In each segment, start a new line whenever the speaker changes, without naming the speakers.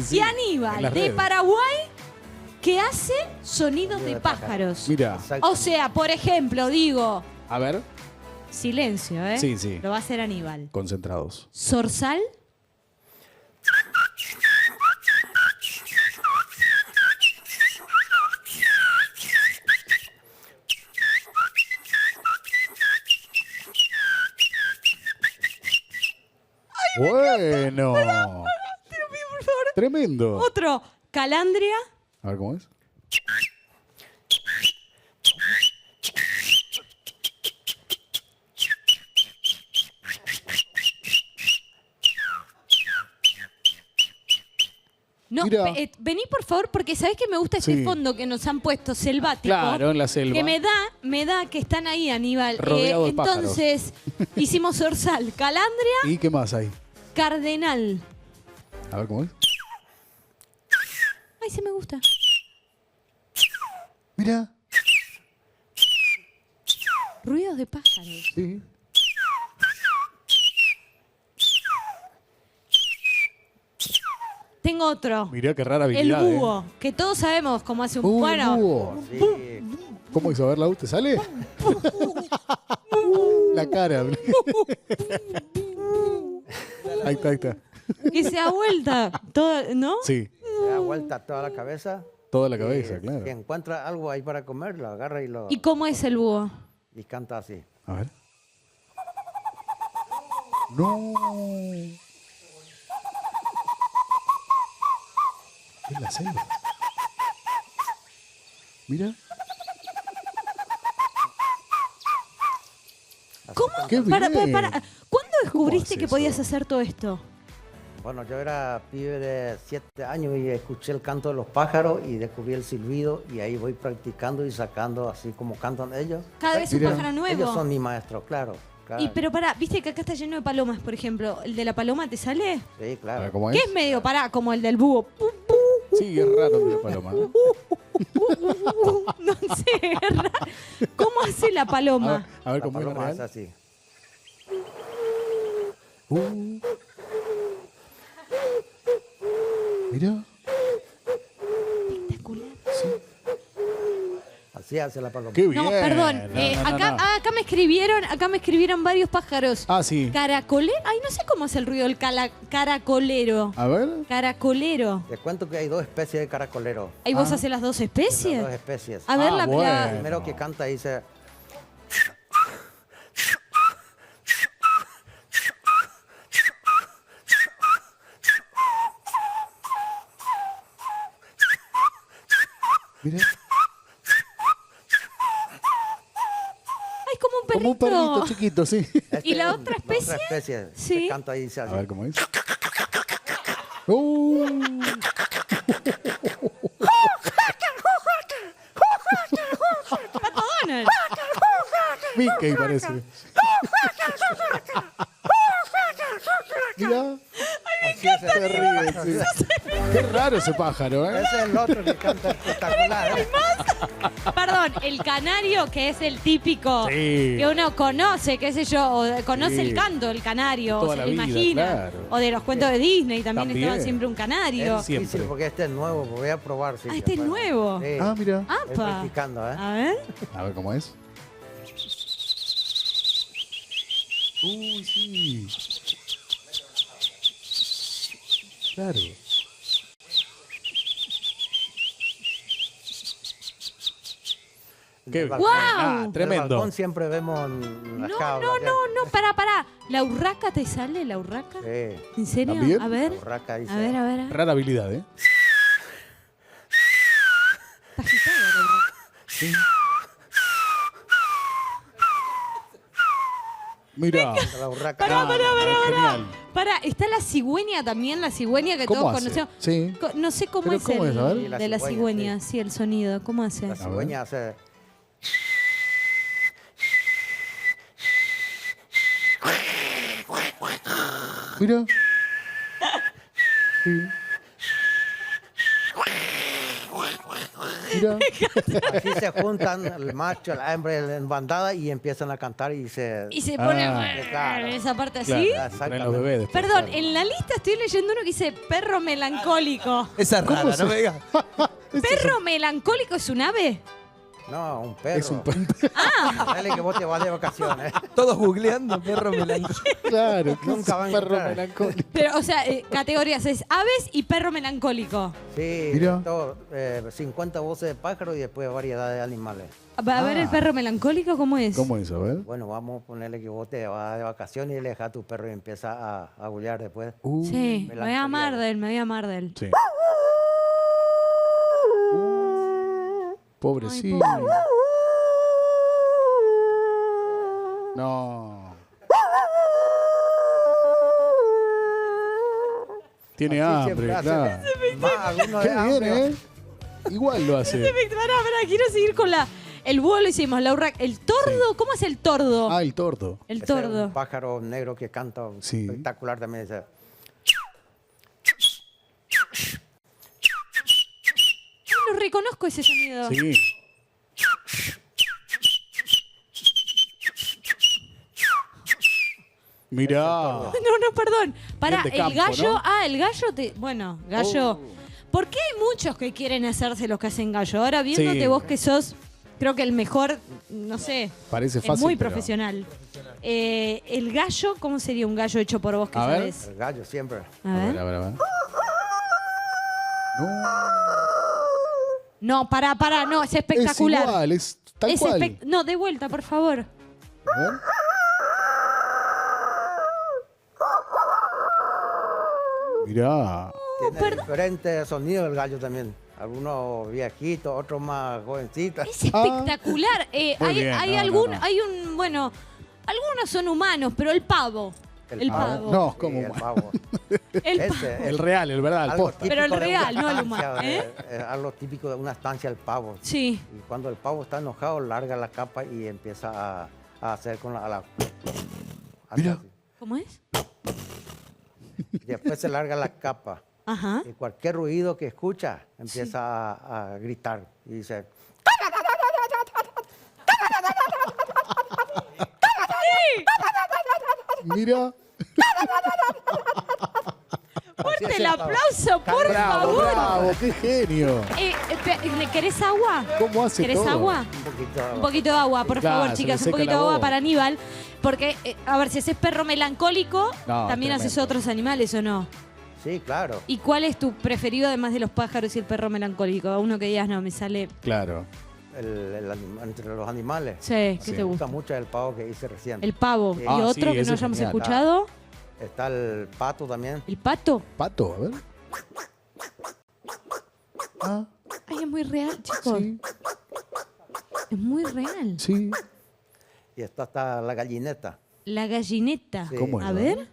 sí.
Y
En
Aníbal,
las
de
redes.
Paraguay, que hace sonidos de pájaros.
Mira,
O sea, por ejemplo, digo,
a ver,
silencio, ¿eh?
Sí, sí.
Lo va a hacer Aníbal.
concentrados.
Zorzal.
Bueno.
Te lo pido, por favor.
Tremendo.
Otro, Calandria.
A ver cómo es.
No,
Mira.
vení por favor, porque sabés que me gusta este
Sí.
fondo que nos han puesto, selvático.
Claro, en la selva.
Que me da que están ahí, Aníbal.
Rodeado de pájaros.
Entonces, hicimos Zorzal, Calandria,
¿Y qué más hay?
Cardenal.
A ver cómo es.
Ay, se me gusta.
Mira.
Ruidos de pájaros.
Sí.
Tengo otro.
Mirá qué rara
El
habilidad.
búho, que todos sabemos cómo hace un...
El
bueno,
búho.
Sí.
¿Cómo hizo? A ver, ¿te sale? La cara. Ahí está, ahí está.
que se da vuelta, todo, ¿no?
Sí,
Se da vuelta toda la cabeza.
toda la cabeza,
y
claro.
Si encuentra algo ahí para comer, lo agarra
¿Y cómo es el búho?
y canta así.
A ver. No. ¿Qué es la selva? Mira.
Así
¿Cómo?
canta.
Qué
Para.
bien.
¿Cuándo descubriste
hace
que
eso?
podías hacer todo esto?
Bueno, yo era pibe de 7 años y escuché el canto de los pájaros y descubrí el silbido y ahí voy practicando y sacando así como cantan ellos.
Cada vez un
Mira.
pájaro nuevo.
Ellos son mis maestros, claro. claro.
Y pero pará, viste que acá está lleno de palomas, por ejemplo. ¿El de la paloma te sale?
Sí,
A ver
claro.
cómo
Que
es.
es medio, pará, como el del búho.
Sí, es raro el de la paloma. ¿No?
No sé, es raro. ¿Cómo hace la paloma?
A ver
La
cómo es la
paloma es
real.
así.
Mira.
Espectacular.
Así hace la paloma.
Qué bien.
No, perdón.
No, no,
acá,
no.
acá me escribieron varios pájaros.
Ah, sí.
Caracolero. Ay, no sé cómo es el ruido del caracolero.
A ver.
Caracolero.
Te cuento que hay 2 especies de caracolero.
¿Ahí vos haces las dos
Las
especies?
2 especies.
A ver,
Ah,
la,
bueno.
la-
El primero que canta dice...
Mira.
Ay, como un perrito.
Como un perrito chiquito, sí.
¿Y la
es
otra
La
especie?
otra especie.
Sí.
Que canta y dice
A
así.
ver cómo es.
Pato Donald.
Mickey parece. Mira.
Así es
Se ríe, sí. Qué raro ese pájaro, ¿eh?
Ese es el otro que canta espectacular. ¿eh?
Perdón, el canario, que es el típico
Sí.
que uno conoce, qué sé yo, o conoce
Sí.
el canto del canario,
Toda
o se
la
lo
vida,
imagina.
claro.
O de los cuentos de Disney también,
También.
estaba siempre un canario.
Es difícil
Siempre.
porque este es nuevo, voy a probar. Sí,
Ah, este es
bueno.
nuevo.
Sí.
Ah, mira.
Estoy
¡Apa!
practicando, ¿eh?
A ver.
A ver cómo es. Uy, sí. Claro.
En
Qué
el
¡Guau!
Ah,
En el
tremendo.
balcón siempre vemos las
No,
jaulas.
no, pará. ¿La urraca te sale, la urraca?
Sí.
¿En serio?
¿También?
A ver.
La urraca dice.
A ver, a ver.
Rara habilidad, ¿eh?
Está agitada la urraca.
Mira.
La urraca.
Genial.
Pará, está la cigüeña también, la cigüeña que
¿Cómo
todos
hace?
conocemos.
Sí.
No sé cómo
¿Pero
es
cómo
el
es? A ver.
Sí, la
de la
cigüeña,
cigüeña, sí, el sonido. ¿Cómo hace?
La cigüeña hace.
Mira. Sí. Mira.
Así se juntan el macho, la hembra en bandada y empiezan a cantar y se...
Y se pone
claro.
esa parte así.
Claro, ponen los bebés después.
Perdón, en la lista estoy leyendo uno que dice perro melancólico.
Esa es rara, no me digas.
¿Perro melancólico es un ave?
No, un perro.
Es un perro.
Dale que vos te vas de vacaciones.
Todos googleando perro melancólico.
Claro, que
Nunca
es
van
un
a
perro
encontrar.
melancólico.
Pero, o sea, categorías es aves y perro melancólico.
Sí,
Mira.
todo, 50 voces de pájaros y después variedad de animales.
Va a ver el perro melancólico, ¿cómo es?
¿Cómo es? A ver.
Bueno, vamos a ponerle que vos te vas de vacaciones y le dejas a tu perro y empieza a aullar después.
Sí, me voy a Mardel, me voy a Mardel.
Sí. Pobrecito. No. Tiene
Así
hambre,
siempre hace.
claro.
Más, algunos
Qué
de
bien,
hambre.
¿eh? Igual lo hace.
Pará, quiero seguir con el búho lo hicimos, la urraca. ¿El tordo? ¿Cómo es el tordo?
Ah, el tordo.
El
Ese es
tordo.
un pájaro negro que canta
Sí.
espectacular también. Ese.
Lo reconozco ese sonido.
Sí. Mirá.
No, perdón. Pará,
Bien de
el
campo,
gallo.
¿no?
Ah, el gallo Bueno, gallo. ¿Por qué hay muchos que quieren hacerse los que hacen gallo? Ahora viéndote
Sí.
vos que sos, creo que el mejor, no sé.
Parece
es
fácil.
muy
pero-
profesional. El gallo, ¿cómo sería un gallo hecho por vos que
A ver.
sabés?
El gallo siempre.
A ver.
A ver.
No, pará, no, es
Es
espectacular.
igual, es tal
Es
cual.
No, de vuelta, por favor.
A ver. Mirá.
Tiene diferentes sonidos el gallo también. Algunos viejitos, otros más jovencitos.
Es espectacular.
Muy bien, no.
Hay un, bueno, algunos son humanos, pero el pavo. El pavo.
No,
Sí,
como
el pavo.
El pavo.
Ese,
el real, el verdad, el
algo
posta.
Pero el
típico de
real,
una
no el
estancia,
humano, ¿eh?
Algo típico de una estancia, el pavo.
Sí.
Y cuando el pavo está enojado, larga la capa y empieza a hacer con la
Mira.
así.
¿Cómo es?
Y después se larga la capa.
Ajá.
Y cualquier ruido que escucha, empieza a gritar. Y dice,
Mira.
Fuerte
es
el
el pavo.
aplauso, por
Bravo,
favor.
bravo, qué genio.
¿Le querés agua?
¿Cómo hace
¿Querés
todo?
agua?
un poquito.
Un poquito de agua, por
Claro,
favor,
se
chicas.
le
Un
seca
poquito
la
de agua
voz.
para Aníbal. Porque, a ver, si haces perro melancólico,
No,
¿también haces
tremendo.
otros animales o no?
Sí, claro.
¿Y cuál es tu preferido además de los pájaros y el perro melancólico? Uno que digas, no, me sale.
Claro.
Entre los animales.
Sí, ¿qué
Sí.
te
Me
gusta?
gusta mucho el pavo que hice recién.
El pavo.
Sí.
¿Y
Ah,
otro
sí,
que
ese
no
es
hayamos
genial.
escuchado?
Está el pato también.
¿El pato?
Pato, a ver. Ah,
Ay, es muy real, chicos.
sí,
Es muy real.
sí.
Y está hasta la gallineta.
La gallineta.
Sí.
¿Cómo es?
A ver.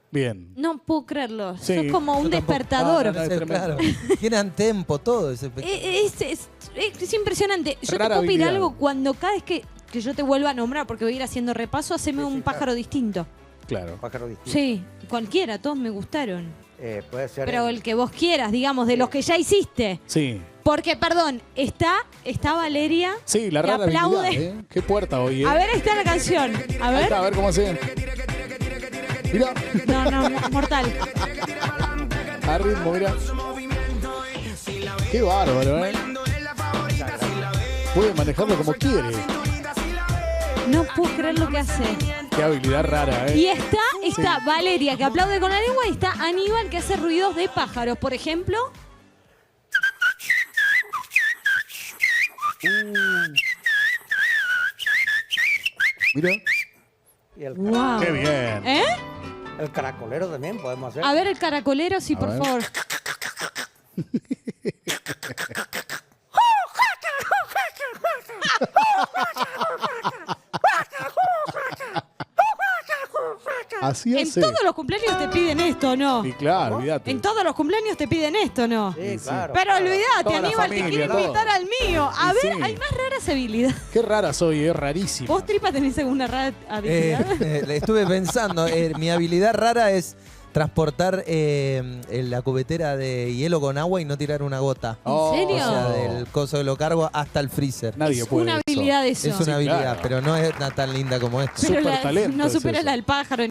Bien.
No puedo creerlo.
Sí,
Sos como un
yo tampoco.
despertador.
No, no, es tremendo.
Claro. Tienen tempo, todo ese
Es impresionante. Yo
Rara
te puedo pedir
habilidad.
algo cuando cada vez que yo te vuelva a nombrar, porque voy a ir haciendo repaso, haceme un pájaro distinto.
Claro.
Pájaro distinto.
Sí, cualquiera, todos me gustaron.
Puede ser.
Pero el que vos quieras, digamos, de los que ya hiciste.
Sí.
Porque, perdón, está Valeria.
Sí, la
que
rara
aplaude.
habilidad, ¿eh? Qué puerta hoy, ¿eh?
A ver, ahí está la canción. A
Ahí
ver.
está, a ver cómo hace. Mira,
No, mortal.
a ritmo, mira. Qué bárbaro, ¿eh? Puede manejarlo como quiere.
No puedo creer lo que hace.
Qué habilidad rara,
Y
¿eh?
está Valeria, que aplaude con la lengua, y está Aníbal, que hace ruidos de pájaros. Por ejemplo.
Mira.
Y el,
¡Wow!
Qué bien.
¿Eh?
el caracolero también podemos hacer.
A ver el caracolero, sí,
A
por
ver.
favor.
Así
En
hace.
todos los cumpleaños te piden esto, ¿no?
Y claro, olvídate.
En todos los cumpleaños te piden esto, ¿no?
Sí,
Sí.
claro.
Pero
claro.
olvídate,
Toda la
Aníbal, te
familia,
quiero
todo.
invitar al mío. A
Y
ver,
sí.
hay más rara raras habilidades.
Qué rara soy, es rarísima.
¿Vos, Tripa, tenés alguna rara habilidad?
Le estuve pensando, mi habilidad rara es transportar la cubetera de hielo con agua y no tirar una gota.
Oh,
¿En serio?
O sea, del coso que lo cargo hasta el freezer.
Nadie
Es
puede
una
eso.
habilidad eso.
Es una
Sí,
habilidad,
claro.
pero no es tan linda como esta.
Pero
Súper talento
no
es
supera
eso.
la del pájaro